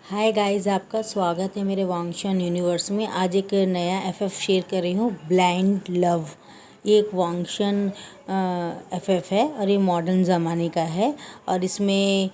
Hi guys, आपका स्वागत है मेरे वांगशन यूनिवर्स में। आज एक नया एफएफ शेयर कर रही हूँ, ब्लाइंड लव। ये एक वांगशन एफएफ है और ये मॉडर्न ज़माने का है। और इसमें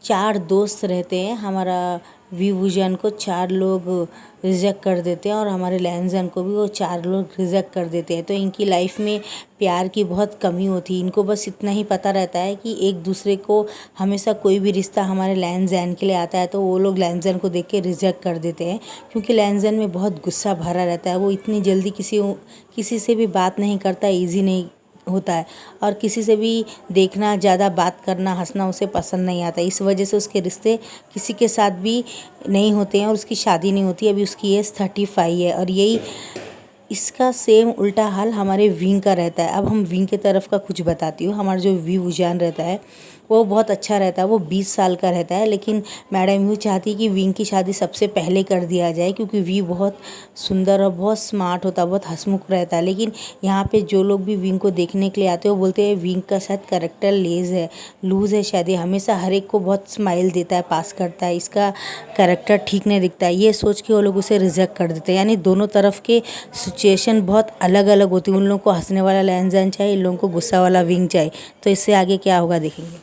4 दोस्त रहते हैं। हमारा वीवूजन को 4 लोग रिजेक्ट कर देते हैं और हमारे लैंजन को भी वो 4 लोग रिजेक्ट कर देते हैं। तो इनकी लाइफ में प्यार की बहुत कमी होती है। इनको बस इतना ही पता रहता है कि एक दूसरे को हमेशा कोई भी रिश्ता हमारे लैंजन के लिए आता है तो वो लोग लैंजन को देख के रिजेक्ट कर देते हैं, क्योंकि लैंजन में बहुत गुस्सा भरा रहता है। वो इतनी जल्दी किसी से भी बात नहीं करता, ईजी नहीं होता है और किसी से भी देखना, ज़्यादा बात करना, हंसना उसे पसंद नहीं आता। इस वजह से उसके रिश्ते किसी के साथ भी नहीं होते हैं और उसकी शादी नहीं होती। अभी उसकी एज 35 है और यही इसका सेम उल्टा हाल हमारे विंग का रहता है। अब हम विंग की तरफ का कुछ बताती हूँ। हमारा जो वीवूजन रहता है वो बहुत अच्छा रहता है। वो 20 साल का रहता है, लेकिन मैडम यूँ चाहती है कि विंग की शादी सबसे पहले कर दिया जाए, क्योंकि वी बहुत सुंदर और बहुत स्मार्ट होता है, बहुत हंसमुख रहता है। लेकिन यहाँ पे जो लोग भी विंग को देखने के लिए आते हैं वो बोलते हैं विंग का शायद कैरेक्टर लूज़ है शायद। ये हमेशा हर एक को बहुत स्माइल देता है, पास करता है, इसका कैरेक्टर ठीक नहीं दिखता है। ये सोच के वो लोग उसे रिजेक्ट कर देते हैं। यानी दोनों तरफ के सिचुएशन बहुत अलग अलग होती है। उन लोगों को हंसने वाला लैंजन चाहिए, इन लोगों को गुस्सा वाला विंग चाहिए। तो इससे आगे क्या होगा देखेंगे।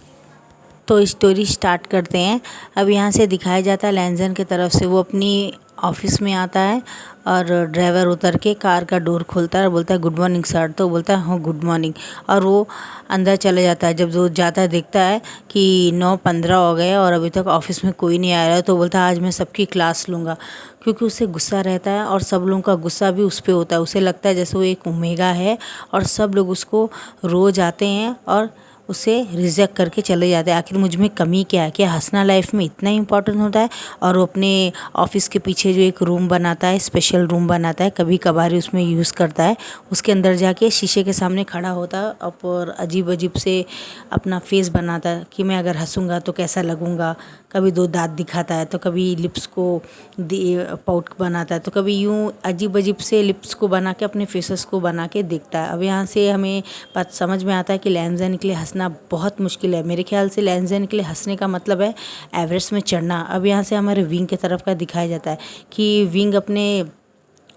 तो स्टोरी स्टार्ट करते हैं। अब यहाँ से दिखाया जाता है लैंजन की तरफ से वो अपनी ऑफिस में आता है और ड्राइवर उतर के कार का डोर खोलता है और बोलता है गुड मॉर्निंग सर। तो बोलता है हाँ गुड मॉर्निंग, और वो अंदर चले जाता है। जब वो जाता है देखता है कि 9:15 हो गए और अभी तक ऑफिस में कोई नहीं आया है। तो बोलता है आज मैं सबकी क्लास लूँगा, क्योंकि उसे गुस्सा रहता है और सब लोगों का गुस्सा भी उस पर होता है। उसे लगता है जैसे वो एक ओमेगा है और सब लोग उसको रोज आते हैं और उसे रिजेक्ट करके चले जाते हैं। आखिर मुझ में कमी क्या है? क्या हंसना लाइफ में इतना इंपॉर्टेंट होता है? और वो अपने ऑफिस के पीछे जो एक रूम बनाता है, स्पेशल रूम बनाता है, कभी कभार उसमें यूज़ करता है। उसके अंदर जाके शीशे के सामने खड़ा होता है और अजीब अजीब से अपना फेस बनाता है कि मैं अगर हंसूंगा तो कैसा लगूंगा। कभी 2 दांत दिखाता है, तो कभी लिप्स को पाउट बनाता है, तो कभी यूँ अजीब अजीब से लिप्स को बना के अपने फेसेस को बना के देखता है। अब यहाँ से हमें बात समझ में आता है कि लैंजन के लिए हंसना बहुत मुश्किल है। मेरे ख्याल से लैंजन के लिए हंसने का मतलब है एवरेस्ट में चढ़ना। अब यहाँ से हमारे विंग की तरफ का दिखाया जाता है कि विंग अपने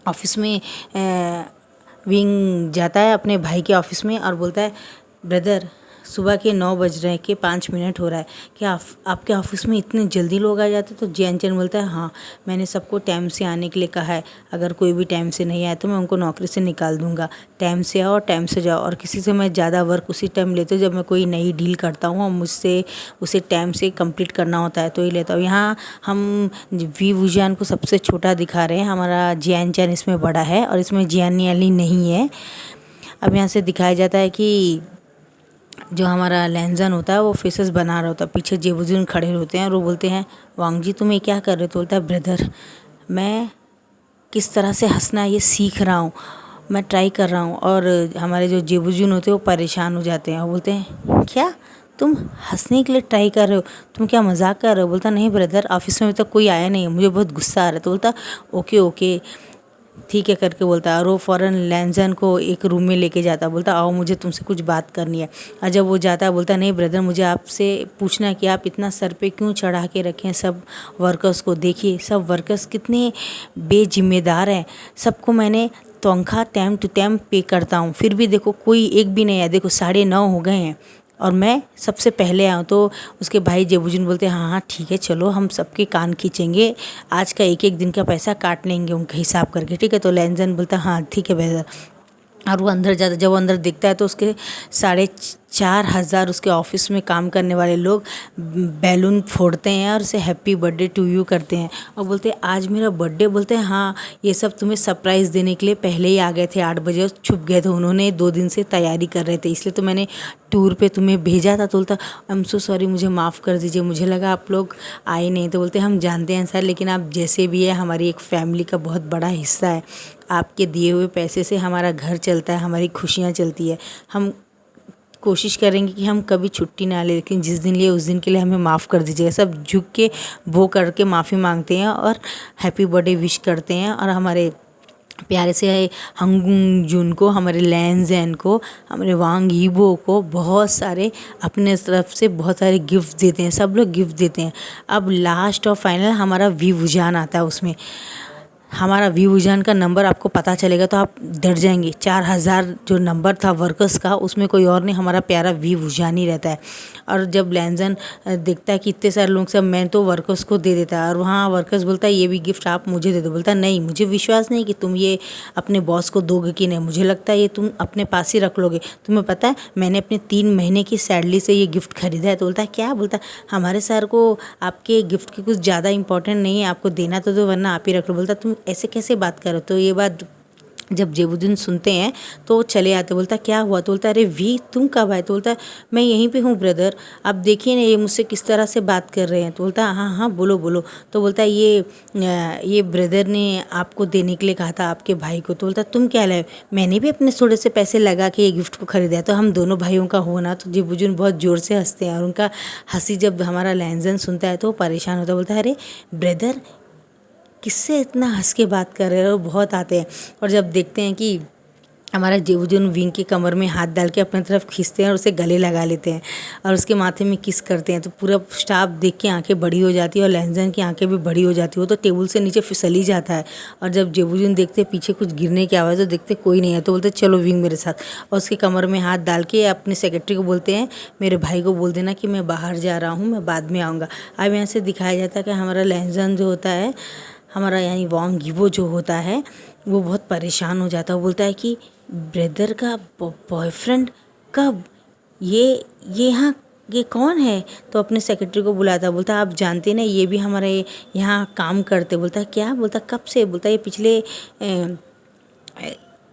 ऑफिस में विंग जाता है अपने भाई के ऑफिस में और बोलता है ब्रदर सुबह के 9 बज रहे हैं कि 5 मिनट हो रहा है, क्या आपके ऑफिस में इतने जल्दी लोग आ जाते? तो जैन बोलता है हाँ, मैंने सबको टाइम से आने के लिए कहा है। अगर कोई भी टाइम से नहीं आया तो मैं उनको नौकरी से निकाल दूंगा। टाइम से आओ और टाइम से जाओ। और किसी से मैं ज़्यादा वर्क उसी टाइम लेती हूँ जब मैं कोई नई डील करता हूँ और मुझसे उसे टाइम से कंप्लीट करना होता है तो ही लेता हूँ। यहाँ हम वीवूजन को सबसे छोटा दिखा रहे हैं। हमारा जैन इसमें बड़ा है और इसमें जियानी नहीं है। अब यहाँ से दिखाया जाता है कि जो हमारा लैंजन होता है वो फेसेस बना रहा होता है। पीछे जेबुजुन खड़े होते हैं और वो बोलते हैं वांग जी तुम ये क्या कर रहे हो? तो बोलता है ब्रदर मैं किस तरह से हंसना है ये सीख रहा हूँ, मैं ट्राई कर रहा हूँ। और हमारे जो जेबुजुन होते हैं वो परेशान हो जाते हैं और बोलते हैं क्या तुम हंसने के लिए ट्राई कर रहे हो? तुम क्या मजाक कर रहे हो? बोलता नहीं ब्रदर, ऑफिस में अभी तक कोई आया नहीं है, मुझे बहुत गुस्सा आ रहा है। तो बोलता ओके ओके ठीक है करके बोलता है। और वो फ़ौरन लैंजन को एक रूम में लेके जाता है, बोलता आओ मुझे तुमसे कुछ बात करनी है। और जब वो जाता है बोलता नहीं ब्रदर, मुझे आपसे पूछना है कि आप इतना सर पे क्यों चढ़ा के रखें सब वर्कर्स को? देखिए सब वर्कर्स कितने बेजिम्मेदार हैं। सबको मैंने तनख्वाह टाइम टू टाइम पे करता हूँ, फिर भी देखो कोई एक भी नहीं आया। देखो 9:30 हो गए हैं और मैं सबसे पहले आया हूँ। तो उसके भाई जेबुजुन बोलते हैं हाँ हाँ ठीक है, चलो हम सबके कान खींचेंगे, आज का एक एक दिन का पैसा काट लेंगे उनके हिसाब करके, ठीक है? तो लैंजन बोलता है हाँ ठीक है ब्रदर। और वो अंदर जाता, जब वो अंदर देखता है तो उसके 4,500 उसके ऑफिस में काम करने वाले लोग बैलून फोड़ते हैं और उसे हैप्पी बर्थडे टू यू करते हैं और बोलते हैं आज मेरा बर्थडे। बोलते हैं हाँ, ये सब तुम्हें सरप्राइज़ देने के लिए पहले ही आ गए थे 8 बजे और छुप गए थे। उन्होंने 2 दिन से तैयारी कर रहे थे, इसलिए तो मैंने टूर पे तुम्हें भेजा था। तो बोलता आई एम सो सॉरी, मुझे माफ़ कर दीजिए, मुझे लगा आप लोग आए नहीं। तो बोलते हम जानते हैं सर, लेकिन आप जैसे भी है हमारी एक फैमिली का बहुत बड़ा हिस्सा है। आपके दिए हुए पैसे से हमारा घर चलता है, हमारी खुशियाँ चलती है। हम कोशिश करेंगे कि हम कभी छुट्टी ना लें, लेकिन जिस दिन लिए उस दिन के लिए हमें माफ़ कर दीजिएगा। सब झुक के वो करके माफ़ी मांगते हैं और हैप्पी बर्थडे विश करते हैं और हमारे प्यारे से हंग जुन को, हमारे लैनज़ेन को, हमारे वांग यीबो को बहुत सारे अपने तरफ से बहुत सारे गिफ्ट देते हैं, सब लोग गिफ्ट देते हैं। अब लास्ट और फाइनल हमारा वी वुजान आता है। उसमें हमारा वी वुजान का नंबर आपको पता चलेगा तो आप डर जाएंगे। 4000 जो नंबर था वर्कर्स का, उसमें कोई और नहीं, हमारा प्यारा वी वुजान ही रहता है। और जब लैनज़न देखता है कि इतने सारे लोग सब, मैं तो वर्कर्स को दे देता है, और वहाँ वर्कर्स बोलता है ये भी गिफ्ट आप मुझे दे दो। बोलता है नहीं, मुझे विश्वास नहीं कि तुम ये अपने बॉस को दोगे कि नहीं, मुझे लगता है ये तुम अपने पास ही रख लोगे। तुम्हें पता है मैंने अपने 3 महीने की सैलरी से ये गिफ्ट खरीदा है। तो बोलता है क्या? बोलता है हमारे सर को आपके गिफ्ट की कुछ ज़्यादा इंपॉर्टेंट नहीं है, आपको देना तो दो वरना आप ही रख लो। बोलता तुम ऐसे कैसे बात करो? तो ये बात जब जेबुद्दीन सुनते हैं तो चले आते। बोलता क्या हुआ? तो बोलता अरे वी तुम कब आए? तो बोलता है मैं यहीं पे हूँ ब्रदर, आप देखिए ना ये मुझसे किस तरह से बात कर रहे हैं। तो बोलता हाँ हाँ बोलो बोलो। तो बोलता है ये ब्रदर ने आपको देने के लिए कहा था, आपके भाई को। तो बोलता तुम क्या लाए? मैंने भी अपने थोड़े से पैसे लगा के ये गिफ्ट को खरीदा है, तो हम दोनों भाइयों का होना। तो जेबुद्दीन बहुत ज़ोर से हंसते हैं, और उनका हंसी जब हमारा लैनज़न सुनता है तो वो परेशान होता है। बोलता है अरे ब्रदर किससे इतना हंस के बात कर रहे हो? बहुत आते हैं। और जब देखते हैं कि हमारा जेबुद्दीन विंग के कमर में हाथ डाल के अपनी तरफ खींचते हैं और उसे गले लगा लेते हैं और उसके माथे में किस करते हैं, तो पूरा स्टाफ देख के आंखें बड़ी हो जाती है और लैनज़न की आंखें भी बड़ी हो जाती है। वो तो टेबल से नीचे फिसल ही जाता है। और जब जेबुद्दीन देखते पीछे कुछ गिरने की आवाज़, तो देखते कोई नहीं है, तो बोलते चलो विंग मेरे साथ। और उसके कमर में हाथ डाल के अपने सेक्रेटरी को बोलते हैं मेरे भाई को बोल देना कि मैं बाहर जा रहा हूँ, मैं बाद में आऊँगा। अब यहाँ से दिखाया जाता है कि हमारा लैनज़न जो होता है, हमारा यानी वांग यीबो जो होता है, वो बहुत परेशान हो जाता है। वो बोलता है कि ब्रदर का बॉयफ्रेंड कब? ये यहाँ ये कौन है? तो अपने सेक्रेटरी को बुलाता। बोलता आप जानते ना ये भी हमारे यहाँ काम करते। बोलता क्या? बोलता कब से? बोलता ये पिछले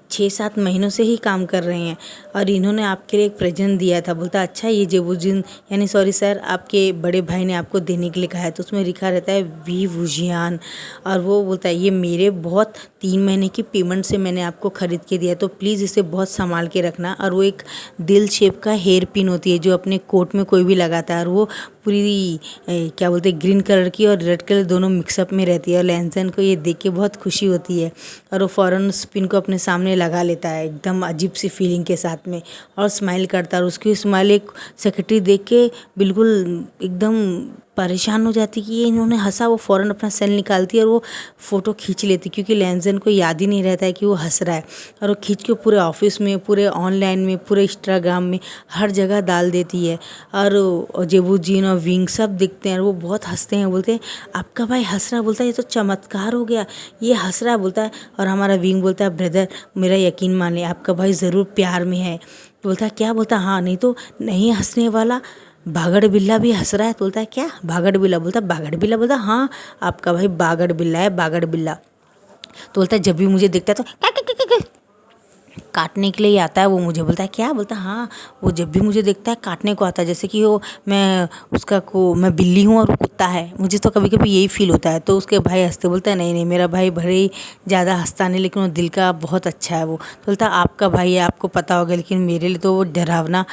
6-7 महीनों से ही काम कर रहे हैं और इन्होंने आपके लिए एक प्रेजेंट दिया था। बोलता अच्छा ये जेबुद्दीन यानी सॉरी सर आपके बड़े भाई ने आपको देने के लिए कहा है। तो उसमें लिखा रहता है वी वुजियान। और वो बोलता है ये मेरे बहुत 3 महीने की पेमेंट से मैंने आपको ख़रीद के दिया, तो प्लीज़ इसे बहुत संभाल के रखना। और वो एक दिल शेप का हेयर पिन होती है जो अपने कोट में कोई भी लगाता है, और वो पूरी क्या बोलते हैं ग्रीन कलर की और रेड कलर दोनों मिक्सअप में रहती है। और लैनज़न को ये देख के बहुत खुशी होती है और वो फ़ौरन उस पिन को अपने सामने लगा लेता है एकदम अजीब सी फीलिंग के साथ में और स्माइल करता है। और उसकी स्माइल एक सेक्रेटरी देख के बिल्कुल एकदम परेशान हो जाती कि ये इन्होंने हंसा। वो फ़ौरन अपना सेल निकालती है और वो फ़ोटो खींच लेती, क्योंकि लैनज़न को याद ही नहीं रहता है कि वो हंस रहा है। और वो खींच के पूरे ऑफिस में, पूरे ऑनलाइन में, पूरे इंस्टाग्राम में हर जगह डाल देती है। और जेबुद्दीन और विंग सब दिखते हैं और वो बहुत हंसते हैं। बोलते हैं आपका भाई हंस रहा? बोलता है ये तो चमत्कार हो गया, ये हंस रहा बोलता है। और हमारा विंग बोलता है ब्रदर मेरा यकीन मान ले आपका भाई ज़रूर प्यार में है। बोलता है क्या? बोलता हाँ नहीं तो नहीं हंसने वाला बागड़ बिल्ला भी हंस रहा है। तो बोलता है क्या बागड़ बिल्ला? बोलता बागड़ बिल्ला? बोलता हाँ आपका भाई बागड़ बिल्ला है, बागड़ बिल्ला। तो बोलता है जब भी मुझे देखता है तो काटने के लिए आता है वो मुझे। बोलता है क्या? बोलता हाँ वो जब भी मुझे देखता है काटने को आता है, जैसे कि वो मैं बिल्ली हूँ और वो कुत्ता है। मुझे तो कभी कभी यही फील होता है। तो उसके भाई हंसते बोलता है नहीं नहीं मेरा भाई भले ही ज़्यादा हंसता नहीं लेकिन वो दिल का बहुत अच्छा है वो। तो बोलता है आपका भाई है आपको पता होगा, लेकिन मेरे लिए तो वो डरावना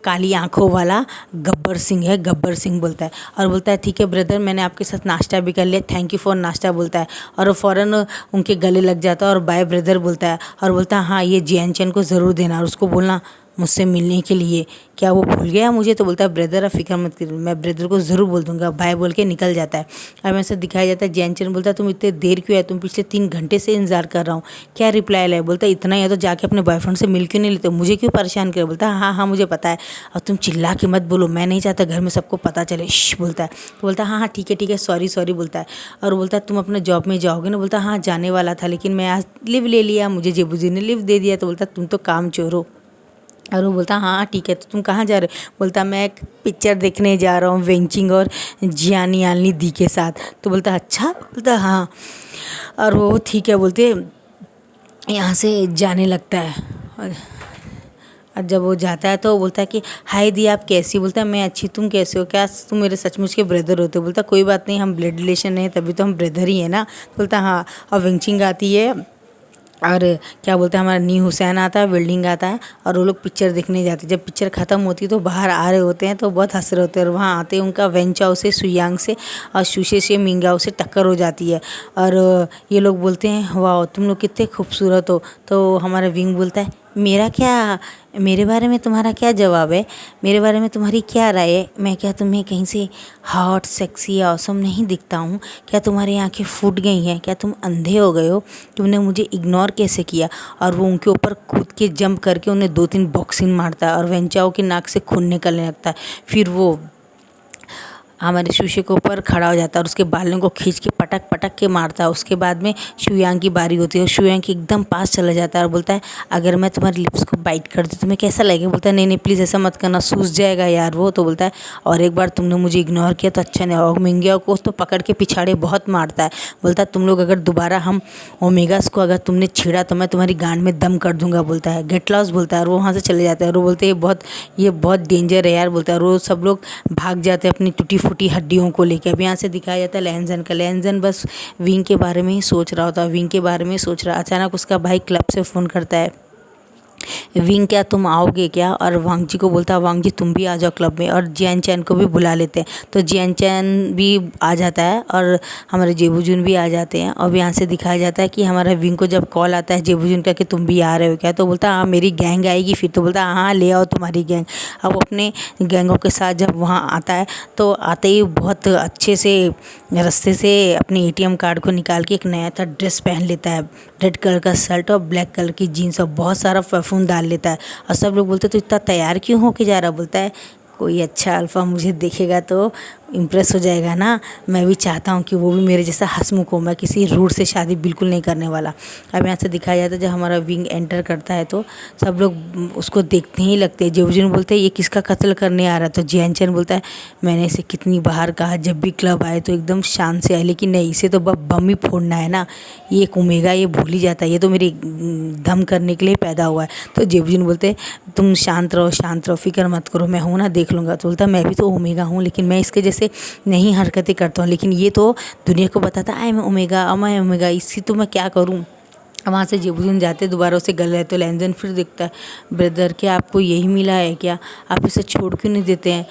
काली आंखों वाला गब्बर सिंह है, गब्बर सिंह बोलता है। और बोलता है ठीक है ब्रदर मैंने आपके साथ नाश्ता भी कर लिया, थैंक यू फॉर नाश्ता बोलता है। और वो फ़ौरन उनके गले लग जाता है और बाय ब्रदर बोलता है। और बोलता है हाँ ये जियानचैन को ज़रूर देना और उसको बोलना मुझसे मिलने के लिए। क्या वो भूल गया मुझे? तो बोलता है ब्रदर आप फिक्र मत करिए, मैं ब्रदर को ज़रूर बोल दूंगा। बाय बोल के निकल जाता है। अब ऐसा दिखाया जाता है जियानचैन बोलता है तुम इतने देर क्यों है? तुम पिछले 3 घंटे से इंतजार कर रहा हूँ, क्या रिप्लाई लाए? बोलता है इतना ही है तो जाके अपने बॉयफ्रेंड से मिल क्यों नहीं लेते, मुझे क्यों परेशान करे? बोलता है हाँ हाँ मुझे पता है और तुम चिल्ला के मत बोलो, मैं नहीं चाहता घर में सबको पता चले, बोलता है। तो बोलता है हाँ हाँ ठीक है सॉरी सॉरी बोलता है। और बोलता है तुम अपने जॉब में जाओगे ना? बोलता है हाँ जाने वाला था लेकिन मैं आज लिव ले लिया, मुझे जेबुद्दीन ने लिव दे दिया। तो बोलता है तुम तो काम चोर हो। और वो बोलता हाँ ठीक है तो तुम कहाँ जा रहे हो? बोलता मैं एक पिक्चर देखने जा रहा हूँ वेंचिंग और जियानी दी के साथ। तो बोलता अच्छा? बोलता हाँ। और वो ठीक है बोलते यहाँ से जाने लगता है। और जब वो जाता है तो बोलता है कि हाय दी आप कैसी? बोलता है मैं अच्छी, तुम कैसे हो? क्या तुम मेरे सचमुच के ब्रदर होते? बोलता कोई बात नहीं हम ब्लड रिलेशन है तभी तो हम ब्रदर ही है ना। बोलता हाँ। और वेंचिंग आती है और क्या बोलते हैं, हमारा न्यू हुसैन आता है, बिल्डिंग आता है और वो लोग पिक्चर देखने जाते हैं। जब पिक्चर ख़त्म होती है तो बाहर आ रहे होते हैं तो बहुत हंस रहे होते हैं, और वहाँ आते हैं उनका वेंचाओ से, सुयांग से और शुशे से, मिंगाओ से टक्कर हो जाती है। और ये लोग बोलते हैं वाह तुम लोग कितने खूबसूरत हो। तो हमारा विंग बोलता है मेरा क्या, मेरे बारे में तुम्हारा क्या जवाब है, मेरे बारे में तुम्हारी क्या राय है, मैं क्या तुम्हें कहीं से हॉट सेक्सी ऑसम नहीं दिखता हूँ, क्या तुम्हारी आंखें फूट गई हैं, क्या तुम अंधे हो गए हो, तुमने मुझे इग्नोर कैसे किया। और वो उनके ऊपर कूद के जंप करके उन्हें 2-3 बॉक्सिंग मारता है और वेंचाओ की नाक से खून निकलने लगता है। फिर वो हमारे शीशे के ऊपर खड़ा हो जाता है और उसके बालों को खींच के पटक पटक के मारता है। उसके बाद में शुयांग की बारी होती है, शुयांग के एकदम पास चला जाता है और बोलता है अगर मैं तुम्हारी लिप्स को बाइट कर दूँ तुम्हें कैसा लगेगा। बोलता है नहीं नहीं प्लीज़ ऐसा मत करना, सूज जाएगा यार वो। तो बोलता है और एक बार तुमने मुझे इग्नोर किया तो अच्छा नहीं। और मिंगिया को तो पकड़ के पिछाड़े बहुत मारता है। बोलता है तुम लोग अगर दोबारा हम ओमेगास को अगर तुमने छेड़ा तो मैं तुम्हारी गांड में दम कर दूंगा। बोलता है गेट लॉस बोलता है और वो वहाँ से चले जाता है। और वो बोलते हैं ये बहुत डेंजर है यार। बोलता है और वो सब लोग भाग जाते हैं अपनी टूटी फूटी हड्डियों को लेकर। अब यहाँ से दिखाया जाता है लैनजन का। लैनजन बस विंग के बारे में ही सोच रहा होता है, विंग के बारे में सोच रहा। अचानक उसका भाई क्लब से फ़ोन करता है, विंग क्या तुम आओगे क्या। और वांग जी को बोलता है वांग जी तुम भी आ जाओ क्लब में। और जियान चैन को भी बुला लेते हैं। तो जियान चैन भी आ जाता है और हमारे जेबूजुन भी आ जाते हैं। और यहाँ से दिखाया जाता है कि हमारा विंग को जब कॉल आता है जेबूजुन का कि तुम भी आ रहे हो क्या, तो बोलता है हाँ मेरी गैंग आएगी फिर। तो बोलता है हाँ ले आओ तुम्हारी गैंग। अब वो अपने गैंगों के साथ जब वहाँ आता है तो आते ही बहुत अच्छे से रास्ते से अपने एटीएम कार्ड को निकाल के एक नया था ड्रेस पहन लेता है, रेड कलर का शर्ट और ब्लैक कलर की जीन्स और बहुत सारा परफ्यूम डाल लेता है। और सब लोग बोलते तो इतना तैयार क्यों होके जा रहा। बोलता है कोई अच्छा अल्फ़ा मुझे देखेगा तो इम्प्रेस हो जाएगा ना, मैं भी चाहता हूँ कि वो भी मेरे जैसा हंसमुख हो, मैं किसी रूट से शादी बिल्कुल नहीं करने वाला। अब यहाँ से दिखाया जाता है जब हमारा विंग एंटर करता है तो सब लोग उसको देखते ही लगते हैं। जेबूजुन बोलते हैं ये किसका कत्ल करने आ रहा। तो जियान चैन बोलता है मैंने इसे कितनी बार कहा जब भी क्लब आए तो एकदम शान से आए, लेकिन नहीं इसे तो बम ही फोड़ना है ना, ये एक ओमेगा ये भूल ही जाता है, ये तो मेरे धम करने के लिए पैदा हुआ है। तो जेबूजुन बोलते तुम शांत रहो फिक्र मत करो, मैं हूँ ना देख लूँगा। तो बोलता मैं भी तो ओमेगा हूँ लेकिन मैं इसके जैसे नहीं हरकतें करता हूँ, लेकिन ये तो दुनिया को बताता है मैं ओमेगा, इसी तो मैं क्या करूँ। वहाँ से जेबूजुन जाते दोबारा उसे गल रहे तो लैनजन फिर दिखता है, ब्रदर क्या आपको यही मिला है क्या, आप इसे छोड़ क्यों नहीं देते हैं,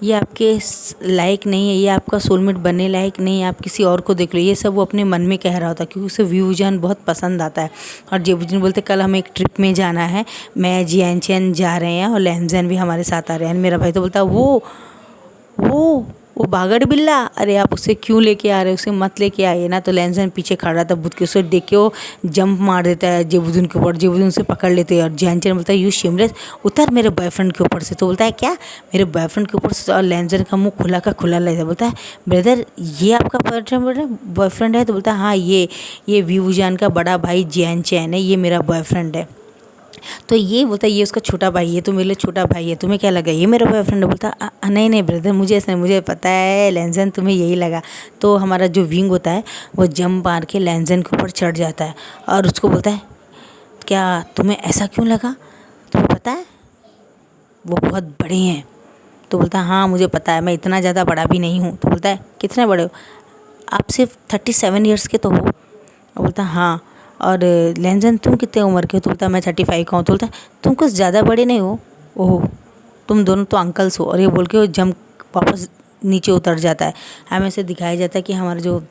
ये आपके लायक नहीं है, ये आपका सोलमेट बनने लायक नहीं है, आप किसी और को देख लो। ये सब वो अपने मन में कह रहा होता क्योंकि उसे व्यूजान बहुत पसंद आता है। और जेबूजुन बोलते कल हमें एक ट्रिप में जाना है, मैं जियान चैन जा रहे हैं और लैनजन भी हमारे साथ आ रहे हैं। मेरा भाई तो बोलता वो बागड़ बिल्ला, अरे आप उसे क्यों लेके आ रहे हो, उसे मत लेके आइए ना। तो लैनजन पीछे खड़ा था बुत के, उसे देख के वो जंप मार देता है जेबूजुन के ऊपर। जेबूजुन से पकड़ लेते हैं और जियान चैन बोलता है यू शिमलेस उतर मेरे बॉयफ्रेंड के ऊपर से। तो बोलता है क्या मेरे बॉयफ्रेंड के ऊपर से। और लैनजन का मुंह खुला का खुला रहता है। बोलता है ब्रदर ये आपका बॉयफ्रेंड है। तो बोलता है हाँ ये व्यूजान का बड़ा भाई जियान चैन है, ये मेरा बॉयफ्रेंड है। तो ये बोलता है ये उसका छोटा भाई है, तो मेरे लिए छोटा भाई है, तुम्हें क्या लगा ये मेरा बॉयफ्रेंड है। बोलता नहीं नहीं ब्रदर मुझे ऐसा नहीं, मुझे पता है लैनजन तुम्हें यही लगा। तो हमारा जो विंग होता है वो जंप मार के लैनजन के ऊपर चढ़ जाता है और उसको बोलता है क्या तुम्हें ऐसा क्यों लगा, तुम्हें पता है वो बहुत बड़े हैं। तो बोलता है हाँ मुझे पता है, मैं इतना ज़्यादा बड़ा भी नहीं हूँ। तो बोलता है कितने बड़े हो, आप सिर्फ 37 ईयर्स के तो हो। और बोलता हाँ और लैनजन तुम कितने उम्र के हो। तो बोलता मैं 35 का हूँ। तो बोलता तुम कुछ ज़्यादा बड़े नहीं हो, ओह तुम दोनों तो अंकल्स हो। और ये बोल के वो जंप वापस नीचे उतर जाता है। हमें से दिखाया जाता है कि हमारा जो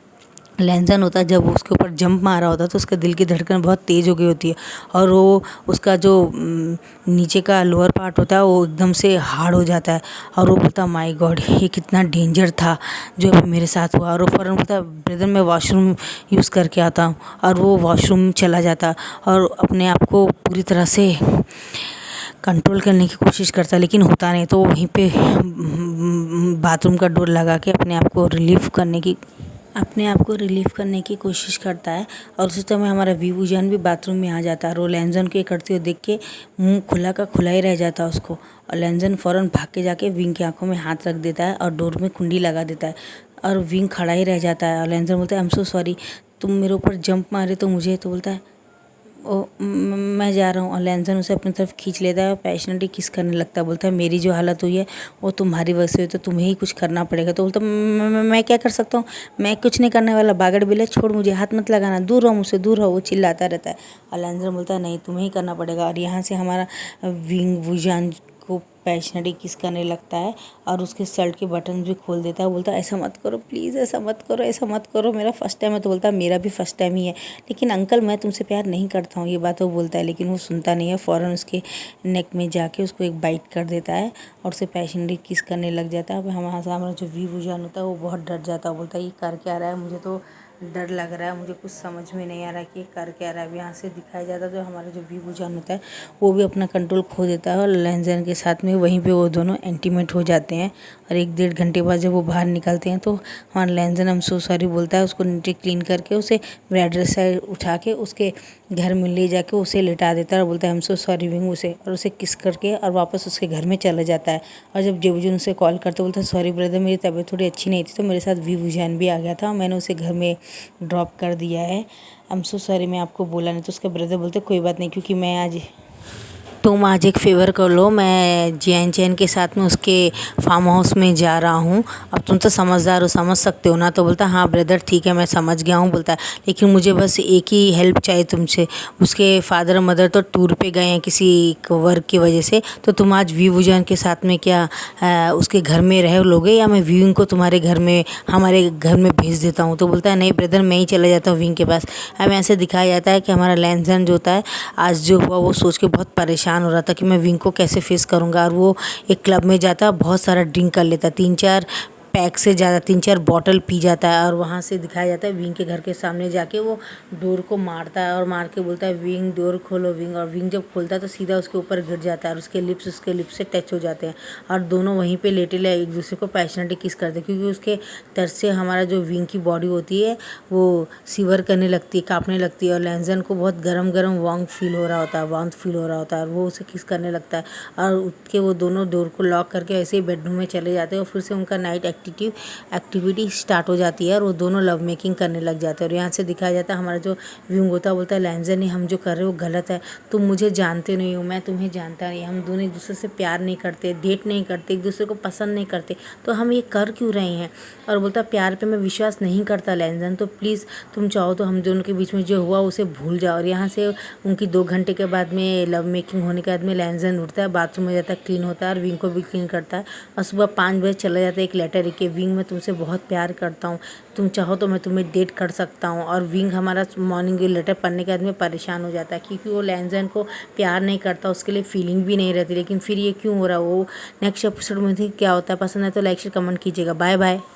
लैनजन होता है जब उसके ऊपर जंप मारा होता है तो उसका दिल की धड़कन बहुत तेज़ हो गई होती है और वो उसका जो नीचे का लोअर पार्ट होता है वो एकदम से हार्ड हो जाता है। और वो बोलता माय गॉड ये कितना डेंजर था जो अभी मेरे साथ हुआ। और वो फ़ौरन बोलता ब्रदर मैं वॉशरूम यूज़ करके आता हूँ। और वो वॉशरूम चला जाता और अपने आप को पूरी तरह से कंट्रोल करने की कोशिश करता लेकिन होता नहीं। तो वहीं पे बाथरूम का डोर लगा के अपने आप को रिलीफ करने की कोशिश करता है। और उसी समय हमारा व्यूजान भी बाथरूम में आ जाता है और वो लैनजन को करते हुए देख के मुंह खुला का खुला ही रह जाता है उसको। और लैनजन फ़ौरन भाग के जाके विंग की आंखों में हाथ रख देता है और डोर में कुंडी लगा देता है और विंग खड़ा ही रह जाता है। और लैनजन बोलता है आई एम सो सॉरी तुम मेरे ऊपर जंप मारे तो मुझे। तो बोलता है मैं जा रहा हूँ और लैंसन उसे अपनी तरफ खींच लेता है और पैशनेटली किस करने लगता है। बोलता है मेरी जो हालत हुई है वो तुम्हारी वजह से हुई, तो तुम्हें ही कुछ करना पड़ेगा। तो बोलता मैं क्या कर सकता हूँ, मैं कुछ नहीं करने वाला, बागड़ बिल्ला छोड़, मुझे हाथ मत लगाना, दूर रहो मुझसे, दूर रहो। वो चिल्लाता रहता है और लैंसन बोलता है नहीं तुम्हें ही करना पड़ेगा। और यहाँ से हमारा विंग वुजान को पैशनेटली किस करने लगता है और उसके शर्ट के बटन भी खोल देता है। बोलता है ऐसा मत करो प्लीज़, ऐसा मत करो, ऐसा मत करो, मेरा फर्स्ट टाइम है। तो बोलता है मेरा भी फर्स्ट टाइम ही है, लेकिन अंकल मैं तुमसे प्यार नहीं करता हूँ, ये बात वो बोलता है। लेकिन वो सुनता नहीं है, फ़ौरन उसके नेक में जाके उसको एक बाइट कर देता है और उसे पैशनेटली किस करने लग जाता है। अब हमारा जो वी वुजान होता है वो बहुत डर जाता है। बोलता है ये कर क्या रहा है, मुझे तो डर लग रहा है, मुझे कुछ समझ में नहीं आ रहा कि ये कर क्या रहा है। अब यहाँ से दिखाया जाता है तो हमारा जो वी वुजान होता है वो भी अपना कंट्रोल खो देता है और लैंसन के साथ में वहीं पे वो दोनों इंटीमेट हो जाते हैं। और 1-1.5 घंटे बाद जब वो बाहर निकलते हैं तो हमारा लैंसन हम सो सॉरी बोलता है, उसको नीचे क्लीन करके उसे बेड साइड उठा के उसके घर में ले जाके उसे लिटा देता है और बोलता है हम सो सॉरी विंग उसे, और उसे किस करके और वापस उसके घर में चला जाता है। और जब जेबुजुन उसे कॉल करते बोलता है सॉरी ब्रदर, मेरी तबीयत थोड़ी अच्छी नहीं थी तो मेरे साथ वी वुजान भी आ गया था, मैंने उसे घर में ड्रॉप कर दिया है, आई एम सो सॉरी, मैं आपको बोला नहीं। तो उसका ब्रदर बोलते कोई बात नहीं, क्योंकि मैं आज तुम आज एक फ़ेवर कर लो, मैं जियान चैन के साथ में उसके फार्म हाउस में जा रहा हूँ, अब तुम तो समझदार हो, समझ सकते हो ना। तो बोलता हाँ ब्रदर ठीक है मैं समझ गया हूँ। बोलता है लेकिन मुझे बस एक ही हेल्प चाहिए तुमसे, उसके फादर मदर तो टूर पे गए हैं किसी वर्क की वजह से, तो तुम आज वी वुजान के साथ में क्या उसके घर में रह लोगे या मैं विंग को तुम्हारे घर में हमारे घर में भेज देता हूँ। तो बोलता है नहीं ब्रदर मैं ही चला जाता हूँ विंग के पास। अब ऐसे दिखाया जाता है कि हमारा लैंसन जो होता है आज जो हुआ वो सोच के बहुत परेशान हो रहा था कि मैं विंग को कैसे फेस करूँगा। और वो एक क्लब में जाता है, बहुत सारा ड्रिंक कर लेता है, 3-4 पैक से ज़्यादा, 3-4 बॉटल पी जाता है। और वहाँ से दिखाया जाता है विंग के घर के सामने जाके वो डोर को मारता है और मार के बोलता है विंग डोर खोलो विंग। और विंग जब खोलता है तो सीधा उसके ऊपर गिर जाता है और उसके लिप्स उसके लिप्स से टच हो जाते हैं और दोनों वहीं पे लेटे ले एक दूसरे को पैशनेटली किस करते हैं, क्योंकि उसके तरस से हमारा जो विंग की बॉडी होती है वो सीवर करने लगती है, काँपने लगती है। और लैंसन को बहुत गरम गरम वार्म फील हो रहा होता है, वार्म फील हो रहा होता है और वो उसे किस करने लगता है। और उठ के वो दोनों डोर को लॉक करके ऐसे ही बेडरूम में चले जाते हैं और फिर से उनका नाइट एक्टिविटी स्टार्ट हो जाती है और वो दोनों लव मेकिंग करने लग जाते हैं। और यहाँ से दिखाया जाता है हमारा जो विंग होता है बोलता है लैंसन नहीं, हम जो कर रहे हो वो गलत है, तुम मुझे जानते नहीं हो, मैं तुम्हें जानता नहीं, हम दोनों एक दूसरे से प्यार नहीं करते, डेट नहीं करते, एक दूसरे को पसंद नहीं करते, तो हम ये कर क्यों रहे हैं। और बोलता है प्यार पे मैं विश्वास नहीं करता लैंसन, तो प्लीज़ तुम चाहो तो हम दोनों के बीच में जो हुआ उसे भूल जाओ। और यहाँ से उनकी 2 घंटे के बाद में लव मेकिंग होने के बाद में लैंसन उठता है, बाथरूम में जाता है, क्लीन होता है और विंग को भी क्लीन करता है। और सुबह 5 बजे चला जाता है एक लेटर लिख के, विंग मैं तुमसे बहुत प्यार करता हूँ, तुम चाहो तो मैं तुम्हें डेट कर सकता हूँ। और विंग हमारा मॉर्निंग लेटर पढ़ने के बाद में परेशान हो जाता है, क्योंकि वो लैंसन को प्यार नहीं करता, उसके लिए फीलिंग भी नहीं रहती। लेकिन फिर ये क्यों हो रहा है वो नेक्स्ट एपिसोड में क्या होता है, पसंद है तो लाइक शेयर कमेंट कीजिएगा। Bye bye.